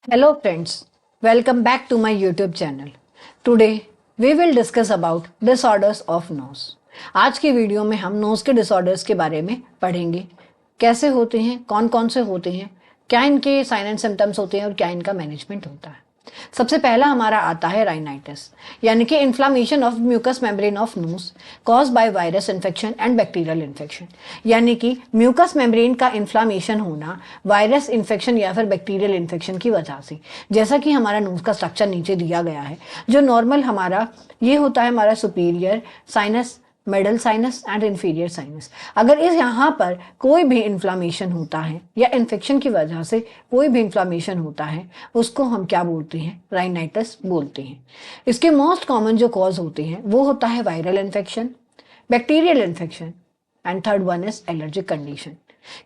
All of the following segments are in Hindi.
Hello friends, welcome back to my YouTube channel. Today we will discuss about disorders of nose. आज की वीडियो में हम नोज के डिसऑर्डर्स के बारे में पढ़ेंगे। कैसे होते हैं, कौन कौन से होते हैं, क्या इनके साइन एंड सिम्टम्स होते हैं और क्या इनका मैनेजमेंट होता है। सबसे पहला हमारा आता है राइनाइटिस, यानी कि inflammation of mucous membrane of nose cause by virus infection and bacterial infection, यानी कि म्यूकस मेम्ब्रेन का इन्फ्लामेशन होना वायरस इन्फेक्शन या फिर बैक्टीरियल इन्फेक्शन की वजह से। जैसा कि हमारा नोज का स्ट्रक्चर नीचे दिया गया है, जो नॉर्मल हमारा ये होता है हमारा superior sinus, middle sinus and inferior sinus. अगर इस यहाँ पर कोई भी इन्फ्लामेशन होता है या इन्फेक्शन की वजह से कोई भी इन्फ्लामेशन होता है, उसको हम क्या बोलते हैं, राइनाइटिस बोलते हैं। इसके मोस्ट कॉमन जो कॉज होते हैं वो होता है viral infection, bacterial infection and third one is allergic condition.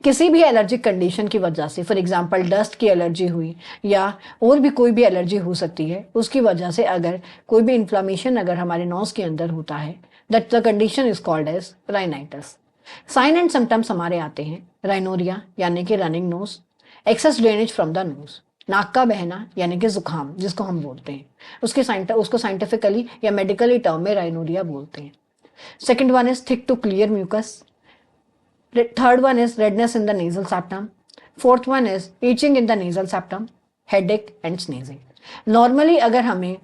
किसी भी एलर्जिक कंडीशन की वजह से, फॉर एग्जांपल डस्ट की एलर्जी हुई या और भी कोई भी एलर्जी हो सकती है, उसकी वजह से अगर कोई भी इन्फ्लामेशन अगर हमारे नोज के अंदर होता है, that the condition is called as rhinitis. Sign and symptoms हमारे आते हैं राइनोरिया यानी कि running nose, excess drainage from the nose, नाक का बहना यानी कि जुकाम जिसको हम बोलते हैं, उसको साइंटिफिकली या मेडिकली टर्म में राइनोरिया बोलते हैं। Second one is thick to clear mucous, third one is redness in the nasal septum, fourth one is itching in the nasal septum, headache and sneezing. Normally अगर हमें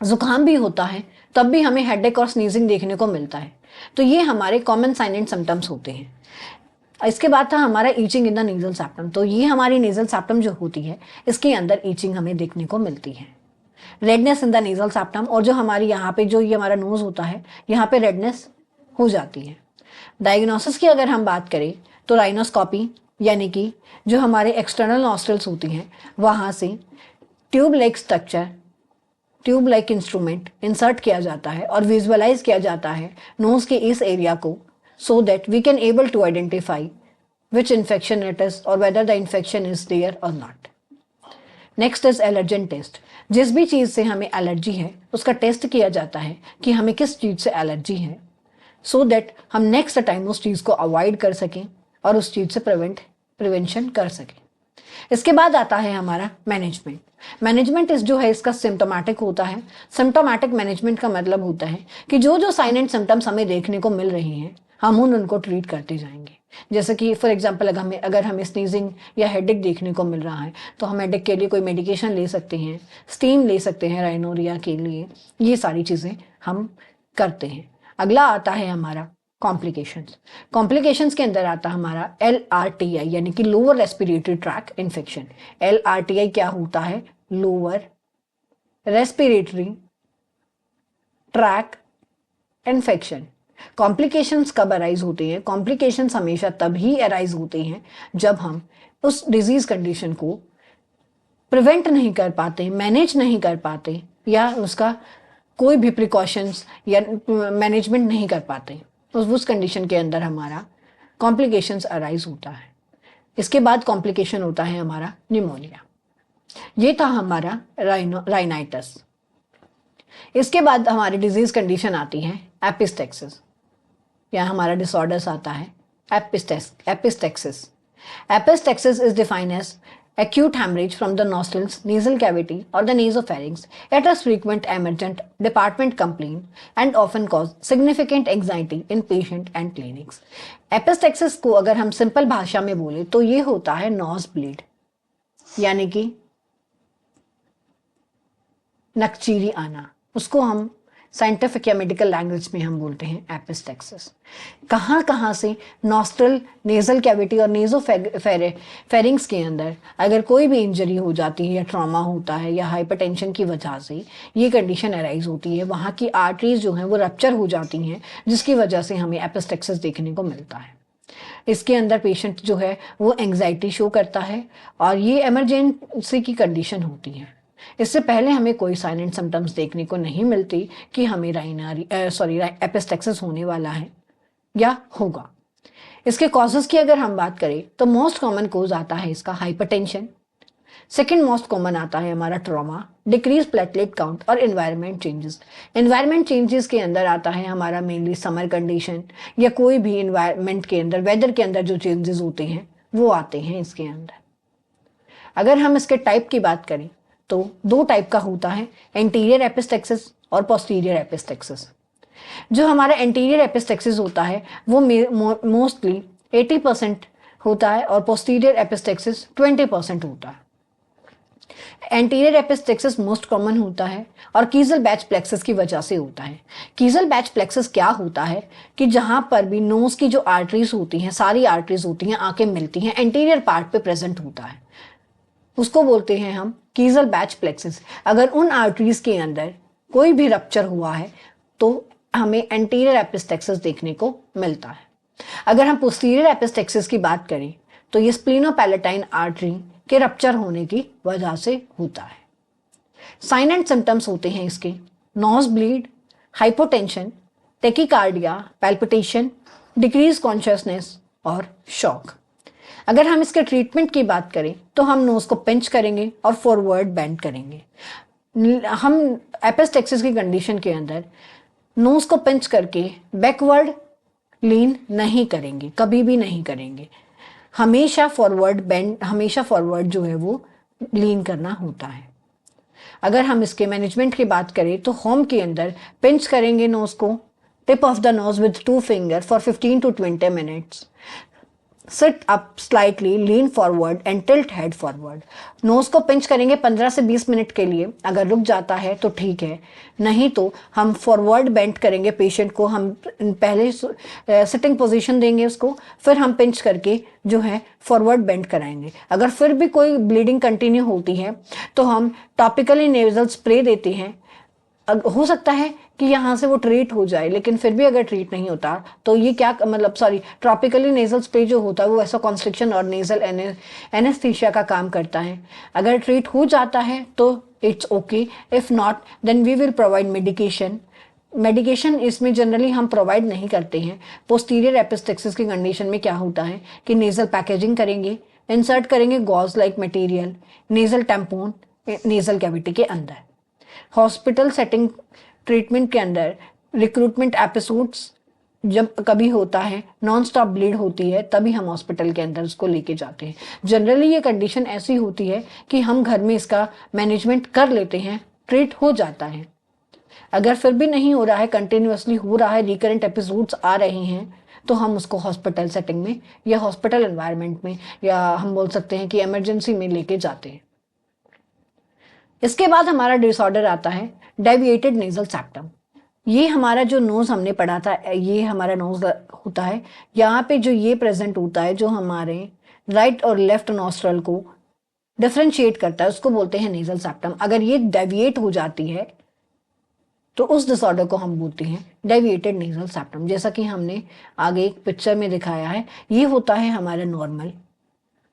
जुकाम भी होता है तब भी हमें हेडेक और स्नीजिंग देखने को मिलता है, तो ये हमारे कॉमन साइन एंड सिम्टम्स होते हैं। इसके बाद था हमारा itching in the nasal septum, तो ये हमारी नेजल सेप्टम जो होती है इसके अंदर ईचिंग हमें देखने को मिलती है। Redness in the nasal septum, और जो हमारी यहाँ पे जो ये हमारा नोज होता है यहाँ पे रेडनेस हो जाती है। डायग्नोसिस की अगर हम बात करें तो राइनोस्कोपी यानी कि जो हमारे एक्सटर्नल नॉस्ट्रल्स होती हैं वहाँ से tube like structure, tube like instrument insert किया जाता है और विजुअलाइज किया जाता है नोज के इस एरिया को, so that we can able to identify which infection it is और whether the infection is there और नॉट। Next is allergen test. जिस भी चीज़ से हमें एलर्जी है उसका टेस्ट किया जाता है कि हमें किस चीज़ से एलर्जी है, सो दैट हम नेक्स्ट टाइम उस चीज़ को अवॉइड कर सकें और उस चीज़ से प्रिवेंशन कर सकें। इसके बाद आता है हमारा मैनेजमेंट। मैनेजमेंट इस जो है इसका सिम्टोमेटिक होता है। सिम्टोमेटिक मैनेजमेंट का मतलब होता है कि जो जो साइन एंड सिम्टम्स हमें देखने को मिल रही हैं हम उनको ट्रीट करते जाएंगे। जैसे कि फॉर एग्जांपल अगर हमें स्नीजिंग या हेडेक देखने को मिल रहा है तो हम हेडेक के लिए कोई मेडिकेशन ले सकते हैं, स्टीम ले सकते हैं राइनोरिया के लिए, ये सारी चीज़ें हम करते हैं। अगला आता है हमारा कॉम्प्लिकेशंस। कॉम्प्लिकेशंस के अंदर आता है हमारा LRTI यानी कि lower respiratory tract infection. LRTI क्या होता है, lower respiratory tract infection. Complications कब अराइज होते हैं, कॉम्प्लिकेशंस हमेशा तभी अराइज होते हैं जब हम उस डिजीज कंडीशन को प्रिवेंट नहीं कर पाते, मैनेज नहीं कर पाते या उसका कोई भी प्रिकॉशंस या मैनेजमेंट नहीं कर पाते, उस कंडीशन के अंदर हमारा कॉम्प्लिकेशंस अराइज होता है। इसके बाद कॉम्प्लिकेशन होता है हमारा निमोनिया। ये था हमारा राइनाइटिस। इसके बाद हमारी डिजीज कंडीशन आती है एपिस्टेक्सिस, या हमारा डिसऑर्डर्स आता है epistaxis. Epistaxis is defined as acute hemorrhage from the nostrils, nasal cavity or the nasopharynx. It is frequent emergent department complaint and often cause significant anxiety in patient and clinics. Epistaxis को अगर हम सिंपल भाषा में बोले तो ये होता है नोज ब्लीड, यानी कि नकचीरी आना, उसको हम साइंटिफिक या मेडिकल लैंग्वेज में हम बोलते हैं एपिस्टेक्सिस। कहाँ कहाँ से, नॉस्ट्रल, नेजल कैविटी और नेजोफेरिंग्स के अंदर अगर कोई भी इंजरी हो जाती है या ट्रॉमा होता है या हाइपरटेंशन की वजह से ये कंडीशन अराइज होती है, वहाँ की आर्टरीज जो हैं वो रप्चर हो जाती हैं, जिसकी वजह से हमें एपिस्टेक्सिस देखने को मिलता है। इसके अंदर पेशेंट जो है वो एंग्जाइटी शो करता है और ये इमरजेंसी की कंडीशन होती है। इससे पहले हमें कोई साइन एंड सिम्टम्स देखने को नहीं मिलती कि हमें एपिस्टेक्सिस होने वाला है या होगा। इसके कॉजेस की अगर हम बात करें तो मोस्ट कॉमन कॉज आता है इसका हाइपरटेंशन। सेकेंड मोस्ट कॉमन आता है हमारा ट्रॉमा, डिक्रीज प्लेटलेट काउंट और एनवायरनमेंट चेंजेस। एनवायरनमेंट चेंजेस के अंदर आता है हमारा मेनली समर कंडीशन या कोई भी एनवायरनमेंट के अंदर, वेदर के अंदर जो चेंजेस होते हैं वो आते हैं इसके अंदर। अगर हम इसके टाइप की बात करें तो दो टाइप का होता है, एंटीरियर एपिस्टेक्सिस और पोस्टीरियर एपिस्टेक्सिस। जो हमारा एंटीरियर एपिस्टेक्सिस होता है वो मोस्टली 80% होता है और पोस्टीरियर एपिस्टेक्सिस 20% होता है। एंटीरियर एपिस्टेक्सिस मोस्ट कॉमन होता है और कीजल बैच प्लेक्सस की वजह से होता है। कीजल बैच प्लेक्सस क्या होता है कि जहां पर भी नोज की जो आर्टरीज होती हैं, सारी आर्टरीज होती हैं, आंखें मिलती हैं, एंटीरियर पार्ट पे प्रेजेंट होता है, उसको बोलते हैं हम कीजल बैच प्लेक्सस। अगर उन आर्टरीज के अंदर कोई भी रप्चर हुआ है तो हमें एंटीरियर एपिस्टेक्सिस देखने को मिलता है। अगर हम पोस्टीरियर एपिस्टेक्सिस की बात करें तो ये स्प्लीनोपैलेटाइन आर्टरी के रप्चर होने की वजह से होता है। साइन एंड सिम्टम्स होते हैं इसके nose bleed, hypotension, tachycardia, palpitation, decrease consciousness और शॉक। अगर हम इसके ट्रीटमेंट की बात करें तो हम नोज को पिंच करेंगे और फॉरवर्ड बेंड करेंगे। हम एपिस्टेक्सिस की कंडीशन के अंदर नोज को पिंच करके बैकवर्ड लीन नहीं करेंगे, कभी भी नहीं करेंगे। हमेशा फॉरवर्ड जो है वो लीन करना होता है। अगर हम इसके मैनेजमेंट की बात करें तो होम के अंदर पिंच करेंगे नोज को, tip of the nose with 2 finger for 15 to 20 minutes. Sit up slightly, lean forward and tilt head forward. Nose को पिंच करेंगे 15 से 20 मिनट के लिए। अगर रुक जाता है तो ठीक है, नहीं तो हम फॉरवर्ड बेंड करेंगे पेशेंट को। हम पहले सिटिंग पोजीशन देंगे उसको, फिर हम पिंच करके जो है फॉरवर्ड बेंड कराएंगे। अगर फिर भी कोई ब्लीडिंग कंटिन्यू होती है तो हम टॉपिकली नेजल स्प्रे देते हैं। हो सकता है कि यहाँ से वो ट्रीट हो जाए, लेकिन फिर भी अगर ट्रीट नहीं होता तो ये क्या मतलब ट्रॉपिकली नेजल स्प्रे जो होता है वो ऐसा कॉन्स्ट्रिक्शन और नेजल एनेस्थीसिया का काम करता है। अगर ट्रीट हो जाता है तो it's okay, if not then we will provide medication इसमें जनरली हम प्रोवाइड नहीं करते हैं। पोस्टीरियर एपिस्टेक्सिस की कंडीशन में क्या होता है कि नेजल पैकेजिंग करेंगे, इंसर्ट करेंगे gauze like material, nasal tampon nasal cavity के अंदर। हॉस्पिटल सेटिंग ट्रीटमेंट के अंदर रिक्रूटमेंट एपिसोड्स जब कभी होता है, नॉन स्टॉप ब्लीड होती है, तभी हम हॉस्पिटल के अंदर उसको लेके जाते हैं। जनरली ये कंडीशन ऐसी होती है कि हम घर में इसका मैनेजमेंट कर लेते हैं, ट्रीट हो जाता है। अगर फिर भी नहीं हो रहा है, कंटिन्यूअसली हो रहा है, रिकरेंट एपिसोड्स आ रहे हैं, तो हम उसको हॉस्पिटल सेटिंग में या हॉस्पिटल एनवायरनमेंट में या हम बोल सकते हैं कि इमरजेंसी में लेके जाते हैं। इसके बाद हमारा डिसऑर्डर आता है डेविएटेड नेजल सेप्टम। ये हमारा जो नोज हमने पढ़ा था, ये हमारा नोज होता है। यहाँ पे जो ये प्रेजेंट होता है, जो हमारे राइट और लेफ्ट नॉस्ट्रल को डिफरेंशिएट करता है, उसको बोलते हैं नेजल सेप्टम। अगर ये डेविएट हो जाती है तो उस डिसऑर्डर को हम बोलते हैं डेविएटेड नेजल सेप्टम। जैसा कि हमने आगे एक पिक्चर में दिखाया है, ये होता है हमारा नॉर्मल,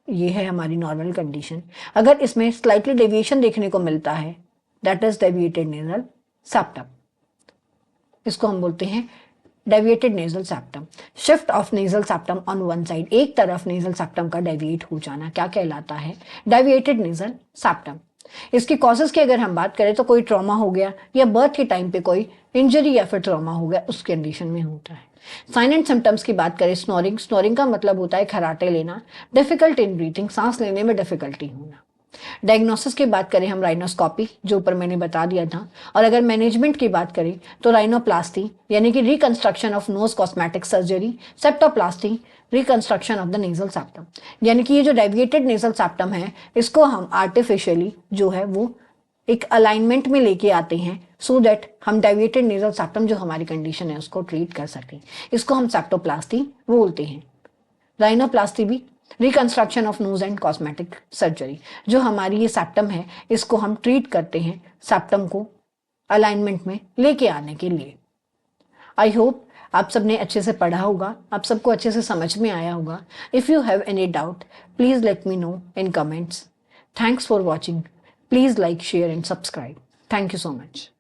ये है हमारी नॉर्मल कंडीशन। अगर इसमें स्लाइटली डेविएशन देखने को मिलता है, that is deviated nasal septum. इसको हम बोलते हैं deviated nasal septum. Shift of nasal septum on one side, एक तरफ नेजल सेप्टम का डेविएट हो जाना क्या कहलाता है? Deviated nasal septum. इसकी कॉजेस की अगर हम बात करें तो कोई ट्रॉमा हो गया या बर्थ के टाइम पे कोई इंजरी या फिर ट्रॉमा हो गया, उस कंडीशन में होता है। साइन एंड सिम्टम्स की बात करें, स्नोरिंग का मतलब होता है खराटे लेना, डिफिकल्ट इन ब्रीथिंग, सांस लेने में डिफिकल्टी होना। डायग्नोसिस की बात करें हम, राइनोस्कोपी जो ऊपर मैंने बता दिया था। और अगर मैनेजमेंट की बात करें तो राइनोप्लास्टी यानी कि reconstruction of nose cosmetic surgery, septoplasty reconstruction of the nasal septum. यानी कि ये जो डेविएटेड नेजल सेप्टम है, इसको हम आर्टिफिशियली जो है वो एक अलाइनमेंट में लेके आते हैं सो दैट हम डेविएटेड नेजल सेप्टम जो हमारी कंडीशन है उसको ट्रीट कर सकें। इसको हम सेप्टोप्लास्टी बोलते हैं। राइनोप्लास्टी भी reconstruction of nose and cosmetic surgery. जो हमारी ये सेप्टम है, इसको हम ट्रीट करते हैं सेप्टम को अलाइनमेंट में लेके आने के लिए। आई होप आप सबने अच्छे से पढ़ा होगा, आप सबको अच्छे से समझ में आया होगा। If you have any doubt please let me know in comments. Thanks for watching. Please like, share and subscribe. Thank you so much.